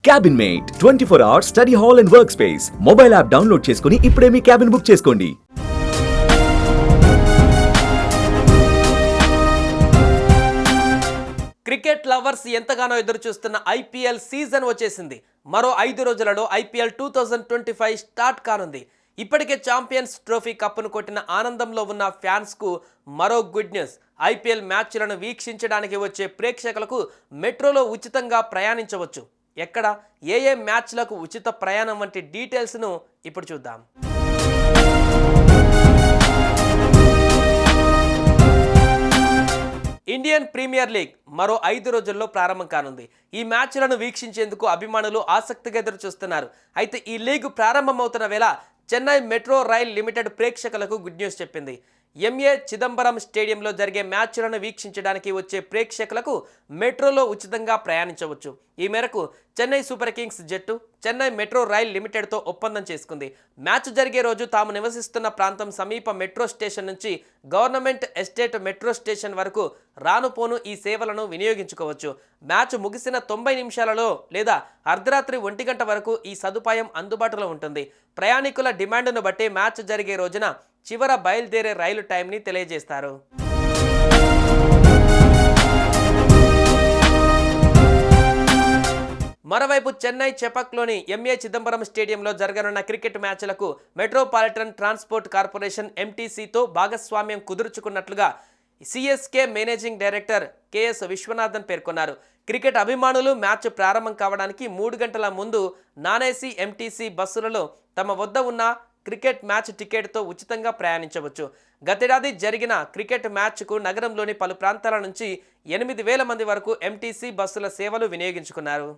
Cabin mate 24 hours study hall and work space mobile app download చేసుకుని ఇప్పుడే మీ cabin book చేసుకోండి. Cricket lovers ఎంతగానో ఎదురు చూస్తున్న ఐపీఎల్ సీజన్ వచ్చేసింది. మరో 5 రోజులలో ఐపీఎల్ 2025 స్టార్ట్ కానుంది. ఇప్పటికే ఛాంపియన్స్ ట్రోఫీ కప్పును కొట్టిన ఆనందంలో ఉన్న ఫ్యాన్స్కు మరో గుడ్ న్యూస్. ఐపీఎల్ మ్యాచ్లను వీక్షించడానికి వచ్చే ప్రేక్షకులకు మెట్రోలో ఉచితంగా ప్రయాణించవచ్చు. ఎక్కడ ఏ మ్యాచ్లకు ఉచిత ప్రయాణం వంటి డీటెయిల్స్ను ఇప్పుడు చూద్దాం. ఇండియన్ ప్రీమియర్ లీగ్ మరో 5 రోజుల్లో ప్రారంభం కానుంది. ఈ మ్యాచ్లను వీక్షించేందుకు అభిమానులు ఆసక్తిగా ఎదురు చూస్తున్నారు. అయితే ఈ లీగ్ ప్రారంభమవుతున్న వేళ చెన్నై మెట్రో రైల్ లిమిటెడ్ ప్రేక్షకులకు గుడ్ న్యూస్ చెప్పింది. ఎంఏ చిదంబరం స్టేడియంలో జరిగే మ్యాచ్లను వీక్షించడానికి వచ్చే ప్రేక్షకులకు మెట్రోలో ఉచితంగా ప్రయాణించవచ్చు. ఈ మేరకు చెన్నై సూపర్ కింగ్స్ జట్టు చెన్నై మెట్రో రైల్ లిమిటెడ్తో ఒప్పందం చేసుకుంది. మ్యాచ్ జరిగే రోజు తాము నివసిస్తున్న ప్రాంతం సమీప మెట్రో స్టేషన్ నుంచి గవర్నమెంట్ ఎస్టేట్ మెట్రో స్టేషన్ వరకు రానుపోను ఈ సేవలను వినియోగించుకోవచ్చు. మ్యాచ్ ముగిసిన 90 నిమిషాలలో లేదా అర్ధరాత్రి 1 గంట వరకు ఈ సదుపాయం అందుబాటులో ఉంటుంది. ప్రయాణికుల డిమాండ్ను బట్టి మ్యాచ్ జరిగే రోజున చివర బయలుదేరే రైలు టైంని తెలియజేస్తారు. మరోవైపు చెన్నై చెపక్లోని ఎంఏ చిదంబరం స్టేడియంలో జరగనున్న క్రికెట్ మ్యాచ్లకు మెట్రోపాలిటన్ ట్రాన్స్పోర్ట్ కార్పొరేషన్ ఎంటీసీతో భాగస్వామ్యం కుదుర్చుకున్నట్లుగా CSK managing director K S Viswanathan పేర్కొన్నారు. క్రికెట్ అభిమానులు మ్యాచ్ ప్రారంభం కావడానికి 3 గంటల ముందు నాన్-ఏసీ ఎంటీసీ బస్సులలో తమ వద్ద ఉన్న క్రికెట్ మ్యాచ్ టికెట్తో ఉచితంగా ప్రయాణించవచ్చు. గతేడాది జరిగిన క్రికెట్ మ్యాచ్కు నగరంలోని పలు ప్రాంతాల నుంచి 8,000 మంది వరకు ఎంటీసీ బస్సుల సేవలు వినియోగించుకున్నారు.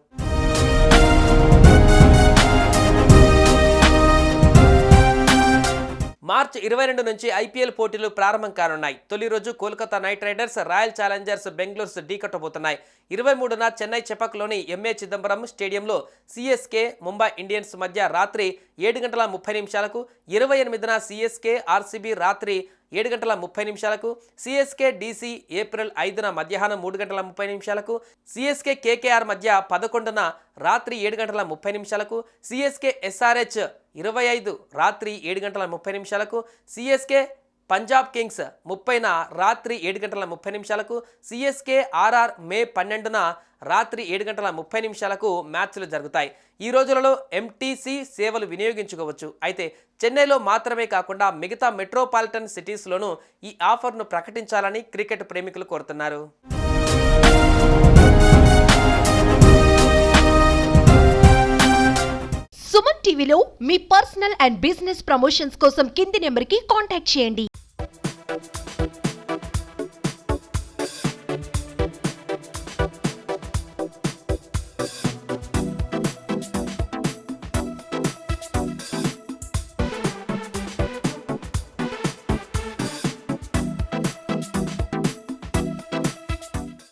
మార్చి 22 నుంచి ఐపీఎల్ పోటీలు ప్రారంభం కానున్నాయి. తొలి రోజు Kolkata knight riders royal challengers Bengaluru ఢీకొట్టబోతున్నాయి. 23న చెన్నై చెపక్లోని ఎంఏ చిదంబరం స్టేడియంలో సిఎస్కే ముంబై ఇండియన్స్ మధ్య రాత్రి 7 గంటల 30 నిమిషాలకు, 28న సిఎస్కే ఆర్సీబీ రాత్రి 7 గంటల 30 నిమిషాలకు, సిఎస్కే డీసీ ఏప్రిల్ 5న మధ్యాహ్నం 3 గంటల 30 నిమిషాలకు, సిఎస్కే కేకేఆర్ మధ్య 11న రాత్రి 7 గంటల 30 నిమిషాలకు, సిఎస్కే ఎస్ఆర్హెచ్ 25 రాత్రి 7 గంటల 30 నిమిషాలకు, సిఎస్కే పంజాబ్ కింగ్స్ 30న రాత్రి 7 గంటల 30 నిమిషాలకు, సిఎస్కే ఆర్ఆర్ మే 12న రాత్రి 7 గంటల 30 నిమిషాలకు మ్యాచ్లు జరుగుతాయి. ఈ రోజులలో ఎంటీసీ సేవలు వినియోగించుకోవచ్చు. అయితే చెన్నైలో మాత్రమే కాకుండా మిగతా మెట్రోపాలిటన్ సిటీస్లోనూ ఈ ఆఫర్ను ప్రకటించాలని క్రికెట్ ప్రేమికులు కోరుతున్నారు. సుమన్ టీవీలో మీ పర్సనల్ అండ్ బిజినెస్ ప్రమోషన్స్ కోసం కింది నెంబర్కి కాంటాక్ట్ చేయండి.